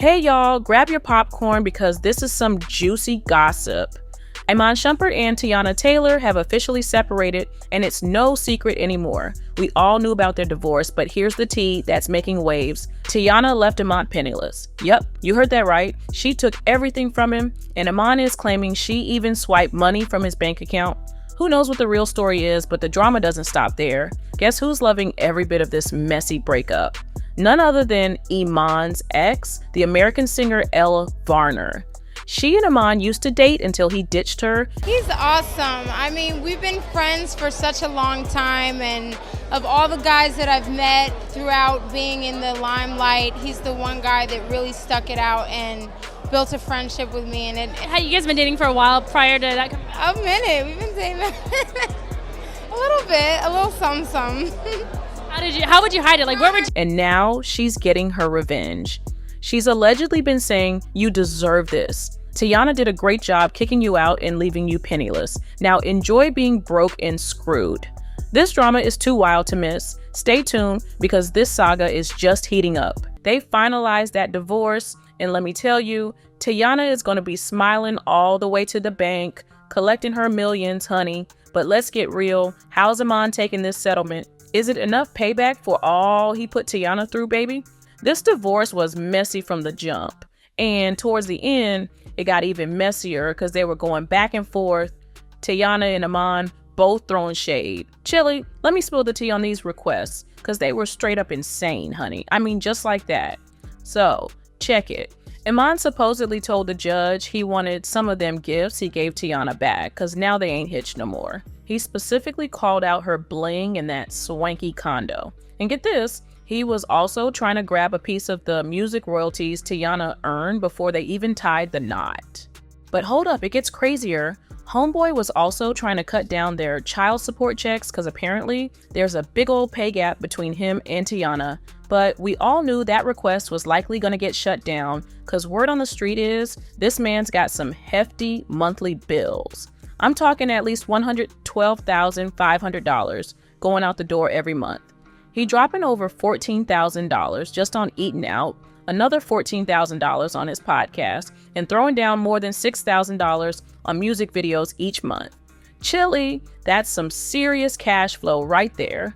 Hey y'all, grab your popcorn because this is some juicy gossip. Iman Shumpert and Teyana Taylor have officially separated, and it's no secret anymore. We all knew about their divorce, but here's the tea that's making waves. Teyana left Iman penniless. Yep, you heard that right. She took everything from him, and Iman is claiming she even swiped money from his bank account. Who knows what the real story is, but the drama doesn't stop there. Guess who's loving every bit of this messy breakup? None other than Iman's ex, the American singer Elle Varner. She and Iman used to date until he ditched her. He's awesome. I mean, we've been friends for such a long time, and of all the guys that I've met throughout being in the limelight, he's the one guy that really stuck it out and built a friendship with me. And Had you guys been dating for a while prior to that? A minute. We've been dating a little bit, a little some. How would you hide it? Like, where would you? And now she's getting her revenge. She's allegedly been saying, "You deserve this. Teyana did a great job kicking you out and leaving you penniless. Now enjoy being broke and screwed." This drama is too wild to miss. Stay tuned because this saga is just heating up. They finalized that divorce, and let me tell you, Teyana is going to be smiling all the way to the bank, collecting her millions, honey. But let's get real. How's Iman taking this settlement? Is it enough payback for all he put Teyana through, baby? This divorce was messy from the jump. And towards the end, it got even messier because they were going back and forth. Teyana and Iman both throwing shade. Chili, let me spill the tea on these requests because they were straight up insane, honey. I mean, just like that. So, check it. Iman supposedly told the judge he wanted some of them gifts he gave Teyana back because now they ain't hitched no more. He specifically called out her bling in that swanky condo. And get this, he was also trying to grab a piece of the music royalties Teyana earned before they even tied the knot. But hold up, it gets crazier. Homeboy was also trying to cut down their child support checks because apparently there's a big old pay gap between him and Teyana. But we all knew that request was likely going to get shut down because word on the street is this man's got some hefty monthly bills. I'm talking at least $112,500 going out the door every month. He dropping over $14,000 just on eating out, another $14,000 on his podcast, and throwing down more than $6,000 on music videos each month. Chili, that's some serious cash flow right there.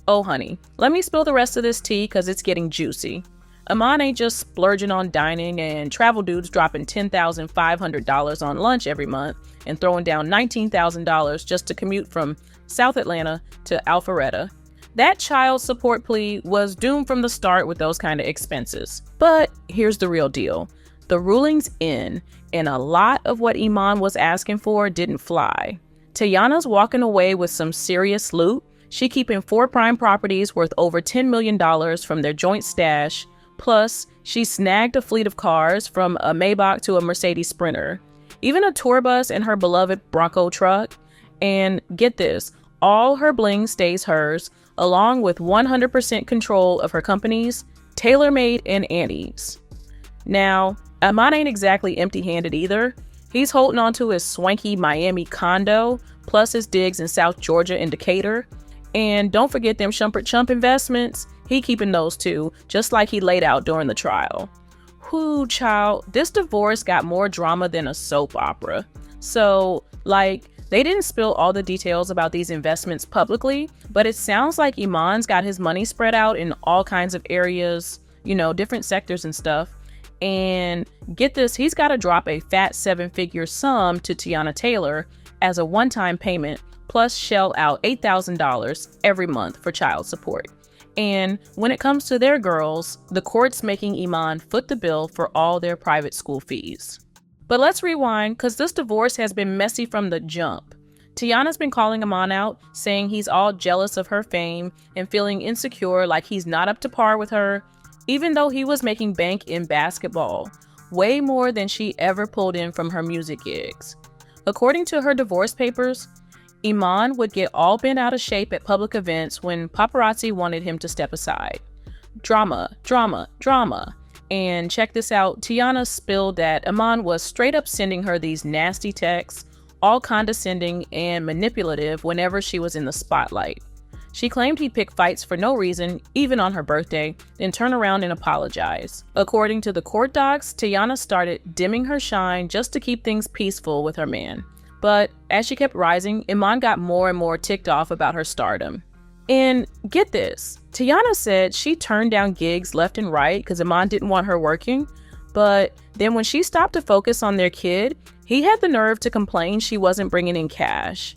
Oh honey, let me spill the rest of this tea because it's getting juicy. Iman ain't just splurging on dining and travel dudes dropping $10,500 on lunch every month and throwing down $19,000 just to commute from South Atlanta to Alpharetta. That child support plea was doomed from the start with those kind of expenses. But here's the real deal. The ruling's in, and a lot of what Iman was asking for didn't fly. Teyana's walking away with some serious loot. She keeping 4 prime properties worth over $10 million from their joint stash. Plus, she snagged a fleet of cars from a Maybach to a Mercedes Sprinter, even a tour bus and her beloved Bronco truck. And get this, all her bling stays hers, along with 100% control of her companies, TaylorMade and Annie's. Now, Iman ain't exactly empty-handed either. He's holding on to his swanky Miami condo, plus his digs in South Georgia and Decatur. And don't forget them Shumpert Chump investments. He keeping those too, just like he laid out during the trial. Whoo, child, this divorce got more drama than a soap opera. So, they didn't spill all the details about these investments publicly, but it sounds like Iman's got his money spread out in all kinds of areas, different sectors and stuff. And get this, he's got to drop a fat 7-figure sum to Teyana Taylor as a one-time payment, plus shell out $8,000 every month for child support. And when it comes to their girls, the court's making Iman foot the bill for all their private school fees. But let's rewind, because this divorce has been messy from the jump. Teyana's been calling Iman out, saying he's all jealous of her fame and feeling insecure like he's not up to par with her, even though he was making bank in basketball, way more than she ever pulled in from her music gigs. According to her divorce papers, Iman would get all bent out of shape at public events when paparazzi wanted him to step aside. Drama, drama, drama. And check this out, Teyana spilled that Iman was straight up sending her these nasty texts, all condescending and manipulative whenever she was in the spotlight. She claimed he'd pick fights for no reason, even on her birthday, then turn around and apologize. According to the court docs, Teyana started dimming her shine just to keep things peaceful with her man. But as she kept rising, Iman got more and more ticked off about her stardom. And get this, Teyana said she turned down gigs left and right because Iman didn't want her working. But then when she stopped to focus on their kid, he had the nerve to complain she wasn't bringing in cash.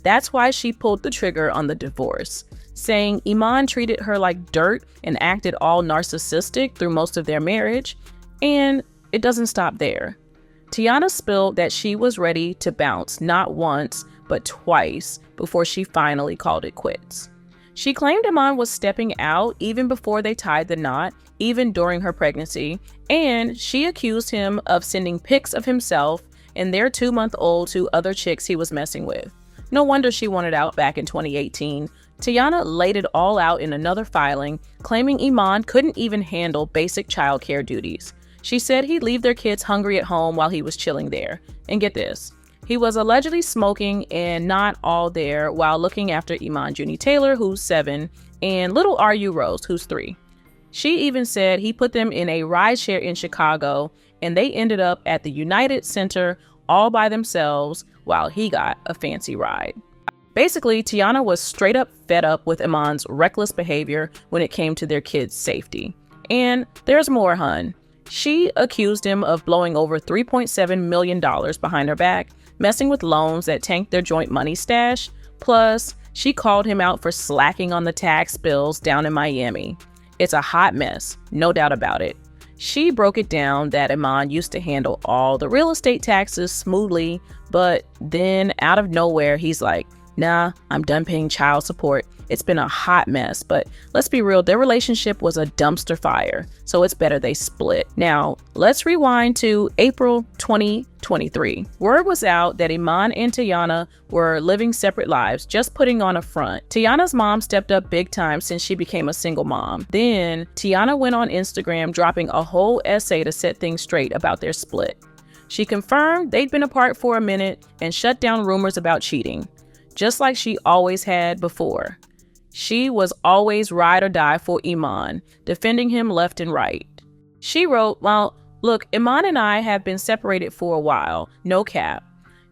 That's why she pulled the trigger on the divorce, saying Iman treated her like dirt and acted all narcissistic through most of their marriage. And it doesn't stop there. Teyana spilled that she was ready to bounce not once, but twice before she finally called it quits. She claimed Iman was stepping out even before they tied the knot, even during her pregnancy, and she accused him of sending pics of himself and their 2-month-old to other chicks he was messing with. No wonder she wanted out back in 2018. Teyana laid it all out in another filing, claiming Iman couldn't even handle basic childcare duties. She said he'd leave their kids hungry at home while he was chilling there. And get this, he was allegedly smoking and not all there while looking after Iman Junie Taylor, who's 7, and little R.U. Rose, who's 3. She even said he put them in a rideshare in Chicago, and they ended up at the United Center all by themselves while he got a fancy ride. Basically, Teyana was straight up fed up with Iman's reckless behavior when it came to their kids' safety. And there's more, hun. She accused him of blowing over $3.7 million behind her back, messing with loans that tanked their joint money stash. Plus, she called him out for slacking on the tax bills down in Miami. It's a hot mess, no doubt about it. She broke it down that Iman used to handle all the real estate taxes smoothly, but then out of nowhere, he's like, nah, I'm done paying child support. It's been a hot mess, but let's be real, their relationship was a dumpster fire, so it's better they split. Now, let's rewind to April 2023. Word was out that Iman and Teyana were living separate lives, just putting on a front. Teyana's mom stepped up big time since she became a single mom. Then, Teyana went on Instagram dropping a whole essay to set things straight about their split. She confirmed they'd been apart for a minute and shut down rumors about cheating, just like she always had before. She was always ride or die for Iman, defending him left and right. She wrote, well, look, Iman and I have been separated for a while, no cap.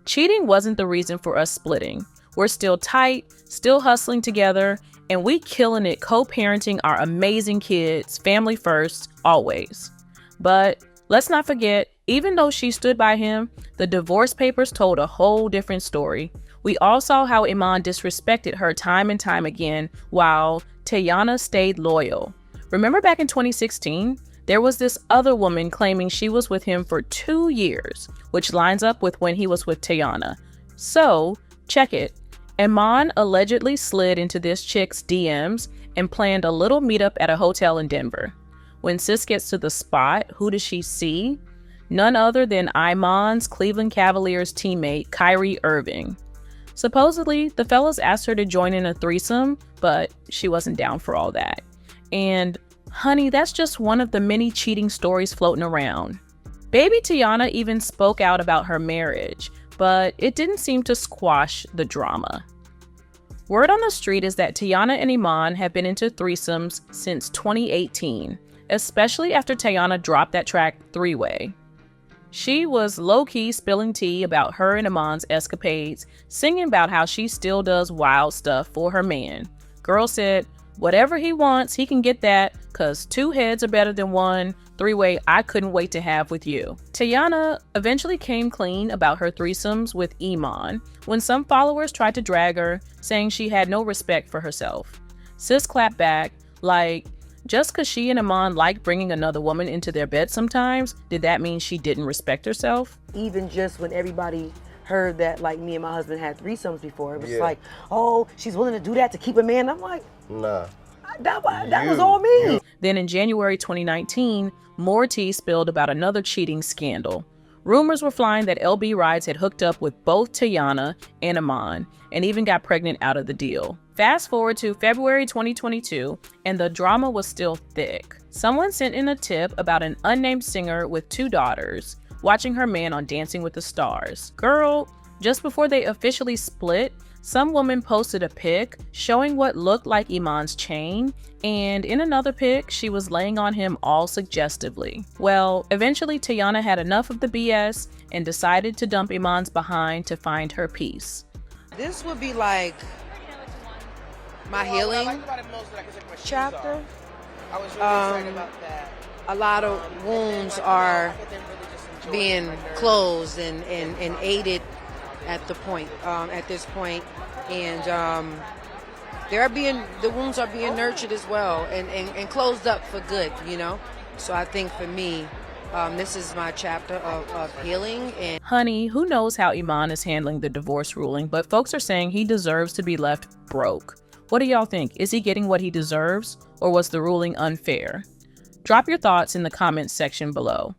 Cheating wasn't the reason for us splitting. We're still tight, still hustling together, and we killing it co-parenting our amazing kids, family first, always. But let's not forget, even though she stood by him, the divorce papers told a whole different story. We all saw how Iman disrespected her time and time again, while Teyana stayed loyal. Remember back in 2016? There was this other woman claiming she was with him for 2 years, which lines up with when he was with Teyana. So, check it. Iman allegedly slid into this chick's DMs and planned a little meetup at a hotel in Denver. When sis gets to the spot, who does she see? None other than Iman's Cleveland Cavaliers teammate, Kyrie Irving. Supposedly, the fellas asked her to join in a threesome, but she wasn't down for all that. And honey, that's just one of the many cheating stories floating around. Baby Teyana even spoke out about her marriage, but it didn't seem to squash the drama. Word on the street is that Teyana and Iman have been into threesomes since 2018, especially after Teyana dropped that track 3-Way. She was low-key spilling tea about her and Iman's escapades, singing about how she still does wild stuff for her man. Girl said, whatever he wants, he can get that, cause 2 heads are better than 1, 3-way I couldn't wait to have with you. Teyana eventually came clean about her threesomes with Iman when some followers tried to drag her, saying she had no respect for herself. Sis clapped back, like, just because she and Iman like bringing another woman into their bed sometimes, did that mean she didn't respect herself? Even just when everybody heard that, like, me and my husband had threesomes before, it was like, oh, she's willing to do that to keep a man. I'm like, nah. That was all me. Then in January 2019, more tea spilled about another cheating scandal. Rumors were flying that LB Rides had hooked up with both Teyana and Iman, and even got pregnant out of the deal. Fast forward to February 2022, and the drama was still thick. Someone sent in a tip about an unnamed singer with 2 daughters, watching her man on Dancing with the Stars. Girl, just before they officially split, Some woman posted a pic showing what looked like Iman's chain, and in another pic, she was laying on him all suggestively. Well, eventually Teyana had enough of the BS and decided to dump Iman's behind to find her peace. This would be like my healing chapter. A lot of wounds are being closed and aided at this point, and the wounds are being nurtured as well and closed up for good, you know. So I think for me, this is my chapter of healing. And honey, who knows how Iman is handling the divorce ruling, but folks are saying he deserves to be left broke. What do y'all think? Is he getting what he deserves, or was the ruling unfair? Drop your thoughts in the comments section below.